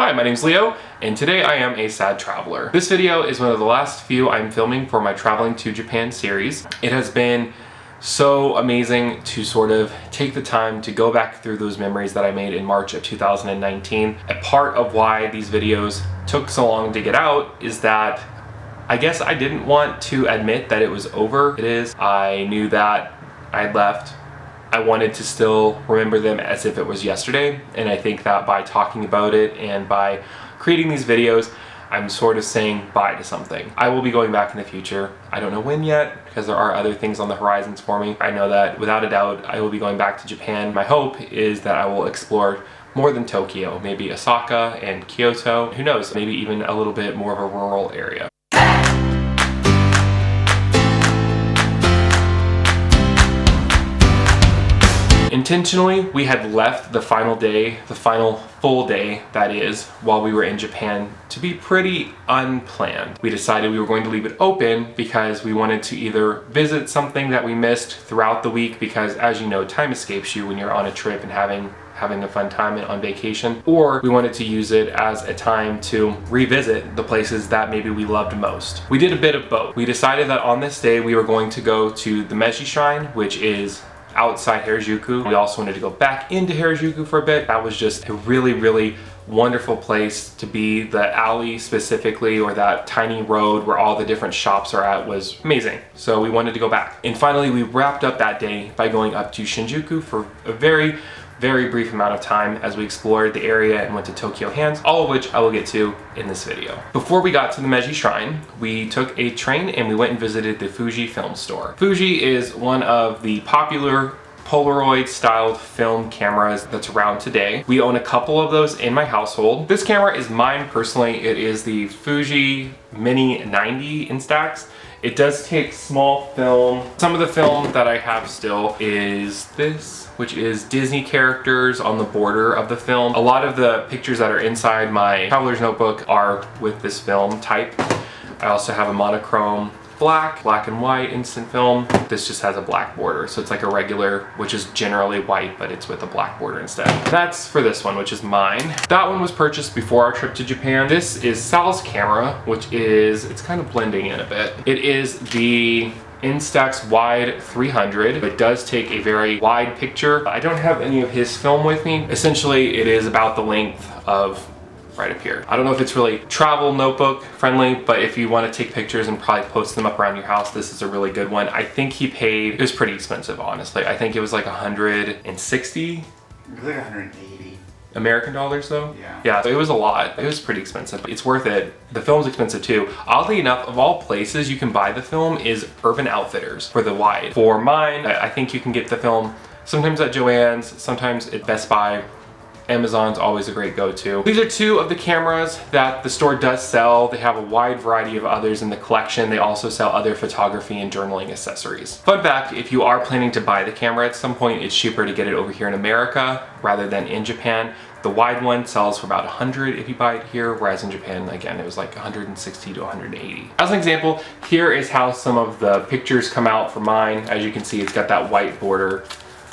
Hi, my name's Leo, and today I am a sad traveler. This video is one of the last few I'm filming for my Traveling to Japan series. It has been so amazing to sort of take the time to go back through those memories that I made in March of 2019. A part of why these videos took so long to get out is that I guess I didn't want to admit that it was over. It is. I knew that I had left. I wanted to still remember them as if it was yesterday, and I think that by talking about it and by creating these videos, I'm sort of saying bye to something. I will be going back in the future. I don't know when yet, because there are other things on the horizons for me. I know that without a doubt, I will be going back to Japan. My hope is that I will explore more than Tokyo, maybe Osaka and Kyoto. Who knows, maybe even a little bit more of a rural area. Intentionally, we had left the final day, the final full day, that is, while we were in Japan, to be pretty unplanned. We decided we were going to leave it open because we wanted to either visit something that we missed throughout the week, because as you know, time escapes you when you're on a trip and having a fun time on vacation, or we wanted to use it as a time to revisit the places that maybe we loved most. We did a bit of both. We decided that on this day we were going to go to the Meiji Shrine, which is outside Harajuku. We also wanted to go back into Harajuku for a bit. That was just a really wonderful place to be. The alley specifically, or that tiny road where all the different shops are at, was amazing. So we wanted to go back. And finally, we wrapped up that day by going up to Shinjuku for a very brief amount of time as we explored the area and went to Tokyo Hands, all of which I will get to in this video. Before we got to the Meiji Shrine, we took a train and we went and visited the Fuji Film Store. Fuji is one of the popular Polaroid styled film cameras that's around today. We own a couple of those in my household. This camera is mine personally. It is the Fuji Mini 90 Instax. It does take small film. Some of the film that I have still is this, which is Disney characters on the border of the film. A lot of the pictures that are inside my traveler's notebook are with this film type. I also have a monochrome black and white instant film. This just has a black border, so it's like a regular, which is generally white, but it's with a black border instead. That's for this one, which is mine. That one was purchased before our trip to Japan. This is Sal's camera, which is, it's kind of blending in a bit. It is the Instax Wide 300. It does take a very wide picture. I don't have any of his film with me. Essentially, it is about the length of right up here. I don't know if it's really travel notebook friendly, but if you want to take pictures and probably post them up around your house, this is a really good one. I think he paid, it was pretty expensive, honestly. I think it was like 160. It was like 180. American dollars though? Yeah. Yeah, so it was a lot. It was pretty expensive. It's worth it. The film's expensive too. Oddly enough, of all places you can buy the film is Urban Outfitters for the wide. For mine, I think you can get the film sometimes at Joann's, sometimes at Best Buy. Amazon's always a great go-to. These are two of the cameras that the store does sell. They have a wide variety of others in the collection. They also sell other photography and journaling accessories. Fun fact, if you are planning to buy the camera at some point, it's cheaper to get it over here in America rather than in Japan. The wide one sells for about 100 if you buy it here, whereas in Japan, again, it was like 160 to 180. As an example, here is how some of the pictures come out for mine. As you can see, it's got that white border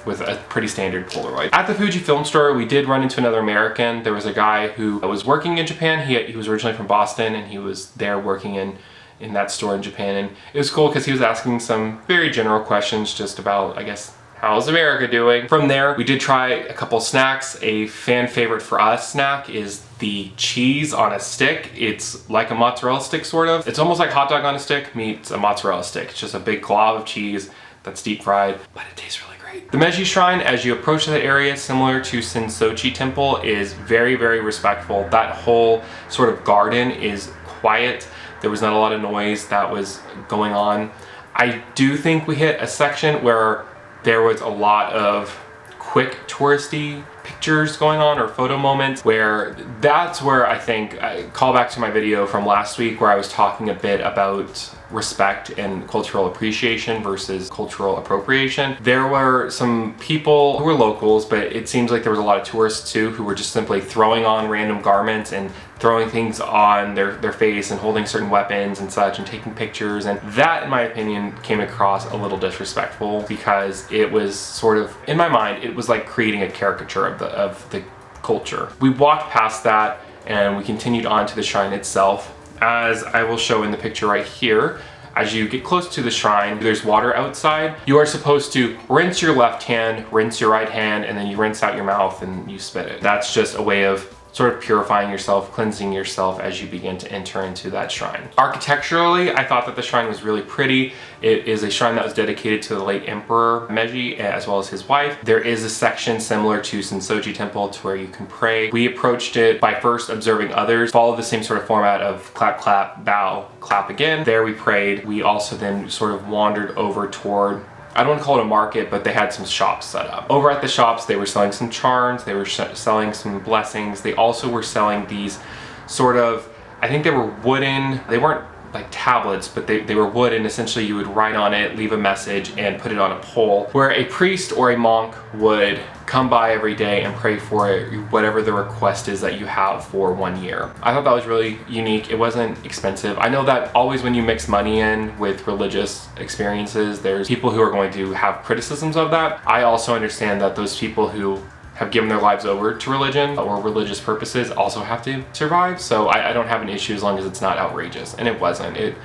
with a pretty standard Polaroid. At the Fuji Film Store, we did run into another American. There was a guy who was working in Japan. He was originally from Boston, and he was there working in that store in Japan. And it was cool because he was asking some very general questions just about, I guess, how's America doing? From there, we did try a couple snacks. A fan favorite for us snack is the cheese on a stick. It's like a mozzarella stick, sort of. It's almost like hot dog on a stick meets a mozzarella stick. It's just a big glob of cheese that's deep fried, but it tastes really great. The Meiji Shrine, as you approach that area, similar to Sensochi Temple, is very respectful. That whole sort of garden is quiet. There was not a lot of noise that was going on. I do think we hit a section where there was a lot of quick touristy pictures going on, or photo moments, where that's where I think I call back to my video from last week where I was talking a bit about respect and cultural appreciation versus cultural appropriation. There were some people who were locals, but it seems like there was a lot of tourists too who were just simply throwing on random garments and throwing things on their face and holding certain weapons and such and taking pictures, and that, in my opinion, came across a little disrespectful because it was sort of, in my mind, it was like creating a caricature of the culture. We walked past that and we continued on to the shrine itself. As I will show in the picture right here, as you get close to the shrine, there's water outside. You are supposed to rinse your left hand, rinse your right hand, and then you rinse out your mouth and you spit it. That's just a way of sort of purifying yourself, cleansing yourself as you begin to enter into that shrine. Architecturally, I thought that the shrine was really pretty. It is a shrine that was dedicated to the late Emperor Meiji as well as his wife. There is a section similar to Sensoji Temple to where you can pray. We approached it by first observing others, followed the same sort of format of clap, clap, bow, clap again. There we prayed. We also then sort of wandered over toward, I don't want to call it a market, but they had some shops set up. Over at the shops, they were selling some charms, they were selling some blessings. They also were selling these sort of, I think they were wooden, they weren't like tablets, but they were wood, and essentially you would write on it, leave a message, and put it on a pole, where a priest or a monk would come by every day and pray for it, whatever the request is that you have for 1 year. I thought that was really unique. It wasn't expensive. I know that always when you mix money in with religious experiences, there's people who are going to have criticisms of that. I also understand that those people who have given their lives over to religion or religious purposes also have to survive. So I don't have an issue as long as it's not outrageous. And it wasn't. It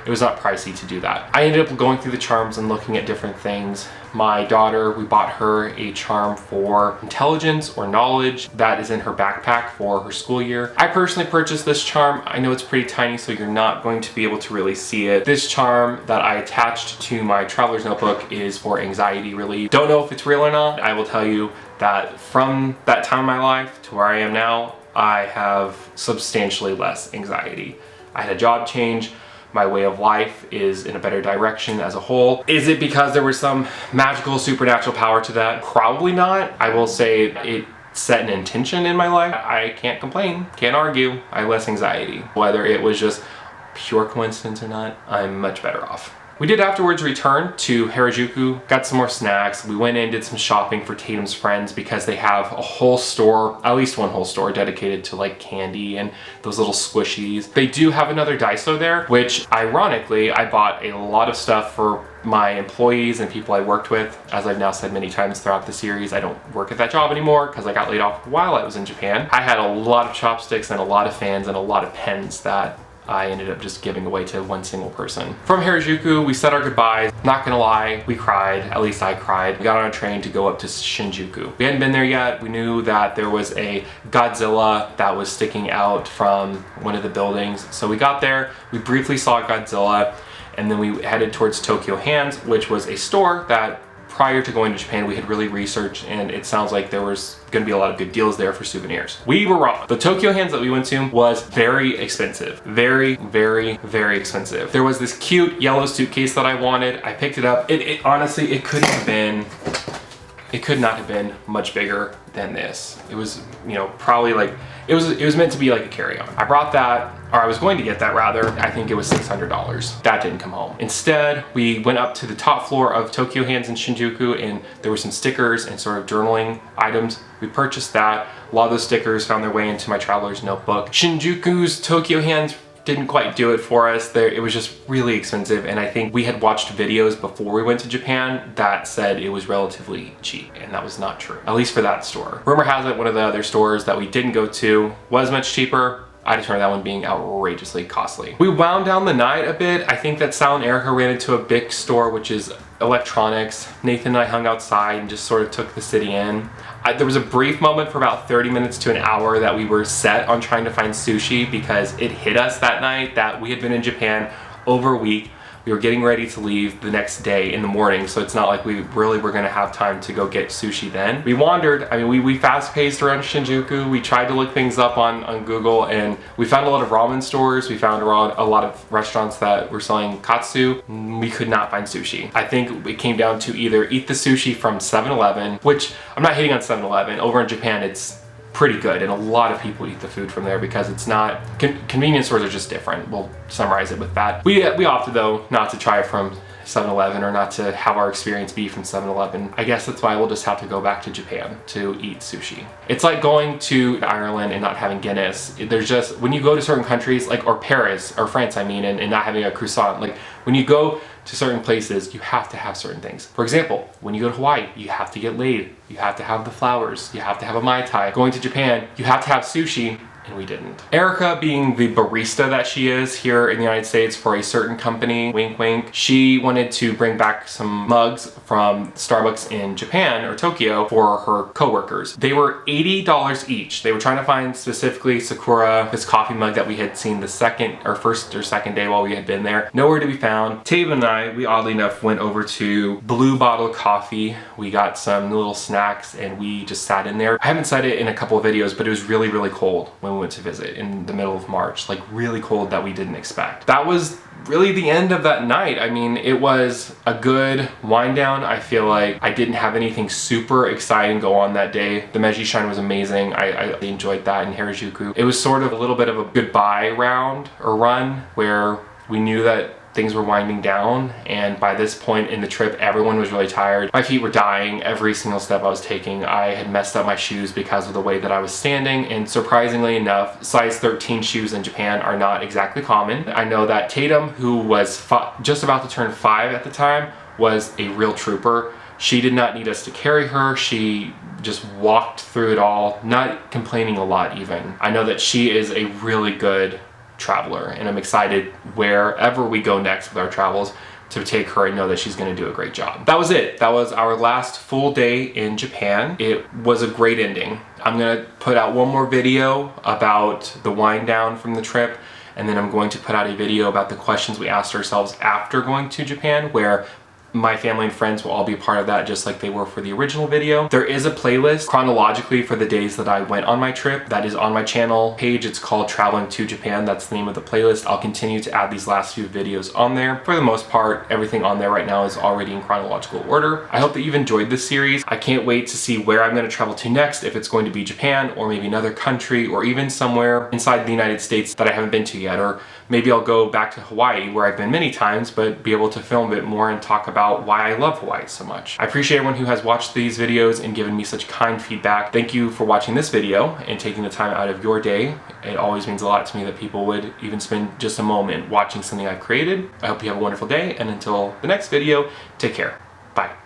was not pricey to do that. I ended up going through the charms and looking at different things. My daughter, we bought her a charm for intelligence or knowledge that is in her backpack for her school year. I personally purchased this charm. I know it's pretty tiny, so you're not going to be able to really see it. This charm that I attached to my traveler's notebook is for anxiety relief. Don't know if it's real or not. I will tell you that from that time in my life to where I am now, I have substantially less anxiety. I had a job change. My way of life is in a better direction as a whole. Is it because there was some magical supernatural power to that? Probably not. I will say it set an intention in my life. I can't complain, can't argue. I had less anxiety. Whether it was just pure coincidence or not, I'm much better off. We did afterwards return to Harajuku, got some more snacks. We went in, did some shopping for Tatum's friends because they have a whole store, at least one whole store dedicated to like candy and those little squishies. They do have another Daiso there, which ironically, I bought a lot of stuff for my employees and people I worked with. As I've now said many times throughout the series, I don't work at that job anymore because I got laid off while I was in Japan. I had a lot of chopsticks and a lot of fans and a lot of pens that I ended up just giving away to one single person. From Harajuku, we said our goodbyes. Not gonna lie, we cried. At least I cried. We got on a train to go up to Shinjuku. We hadn't been there yet. We knew that there was a Godzilla that was sticking out from one of the buildings. So we got there, we briefly saw Godzilla, and then we headed towards Tokyo Hands, which was a store that prior to going to Japan, we had really researched, and it sounds like there was gonna be a lot of good deals there for souvenirs. We were wrong. The Tokyo Hands that we went to was very expensive. Very, very, very expensive. There was this cute yellow suitcase that I wanted. I picked it up. It honestly, it could not have been much bigger than this. It was, you know, probably like, it was meant to be like a carry-on. I brought that, or I was going to get that rather. I think it was $600. That didn't come home. Instead, we went up to the top floor of Tokyo Hands in Shinjuku, and there were some stickers and sort of journaling items. We purchased that. A lot of those stickers found their way into my traveler's notebook. Shinjuku's Tokyo Hands didn't quite do it for us. It was just really expensive, and I think we had watched videos before we went to Japan that said it was relatively cheap, and that was not true, at least for that store. Rumor has it one of the other stores that we didn't go to was much cheaper. I determined that one being outrageously costly. We wound down the night a bit. I think that Sal and Erica ran into a big store, which is electronics. Nathan and I hung outside and just sort of took the city in. There was a brief moment for about 30 minutes to an hour that we were set on trying to find sushi because it hit us that night that we had been in Japan over a week. We were getting ready to leave the next day in the morning, so it's not like we really were gonna have time to go get sushi then. We wandered, I mean, we fast-paced around Shinjuku. We tried to look things up on Google, and we found a lot of ramen stores. We found a lot of restaurants that were selling katsu. We could not find sushi. I think it came down to either eat the sushi from 7-Eleven, which I'm not hating on 7-Eleven. Over in Japan, it's pretty good, and a lot of people eat the food from there because it's not, convenience stores are just different. We'll summarize it with that. We opted though not to try it from 7-Eleven or not to have our experience be from 7-Eleven. I guess that's why we'll just have to go back to Japan to eat sushi. It's like going to Ireland and not having Guinness. There's just, when you go to certain countries, like, or Paris, or France, I mean, and not having a croissant, like, when you go to certain places, you have to have certain things. For example, when you go to Hawaii, you have to get laid. You have to have the flowers. You have to have a Mai Tai. Going to Japan, you have to have sushi, and we didn't. Erica, being the barista that she is here in the United States for a certain company, wink wink, she wanted to bring back some mugs from Starbucks in Japan or Tokyo for her coworkers. They were $80 each. They were trying to find specifically Sakura, this coffee mug that we had seen the first or second day while we had been there. Nowhere to be found. Taven and I, we oddly enough went over to Blue Bottle Coffee. We got some little snacks and we just sat in there. I haven't said it in a couple of videos, but it was really, really cold when we went to visit in the middle of March. Like really cold that we didn't expect. That was really the end of that night. I mean, it was a good wind down. I feel like I didn't have anything super exciting go on that day. The Meiji Shrine was amazing. I enjoyed that in Harajuku. It was sort of a little bit of a goodbye round or run where we knew that things were winding down, and by this point in the trip everyone was really tired. My feet were dying every single step I was taking. I had messed up my shoes because of the way that I was standing, and surprisingly enough, size 13 shoes in Japan are not exactly common. I know that Tatum, who was just about to turn 5 at the time, was a real trooper. She did not need us to carry her. She just walked through it all, not complaining a lot even. I know that she is a really good traveler, and I'm excited wherever we go next with our travels to take her and know that she's going to do a great job. That was it. That was our last full day in Japan. It was a great ending. I'm going to put out one more video about the wind down from the trip, and then I'm going to put out a video about the questions we asked ourselves after going to Japan, where my family and friends will all be a part of that, just like they were for the original video. There is a playlist chronologically for the days that I went on my trip that is on my channel page. It's called Traveling to Japan. That's the name of the playlist. I'll continue to add these last few videos on there. For the most part, everything on there right now is already in chronological order. I hope that you've enjoyed this series. I can't wait to see where I'm going to travel to next, if it's going to be Japan or maybe another country or even somewhere inside the United States that I haven't been to yet, or maybe I'll go back to Hawaii, where I've been many times, but be able to film a bit more and talk about why I love Hawaii so much. I appreciate everyone who has watched these videos and given me such kind feedback. Thank you for watching this video and taking the time out of your day. It always means a lot to me that people would even spend just a moment watching something I've created. I hope you have a wonderful day, and until the next video, take care. Bye.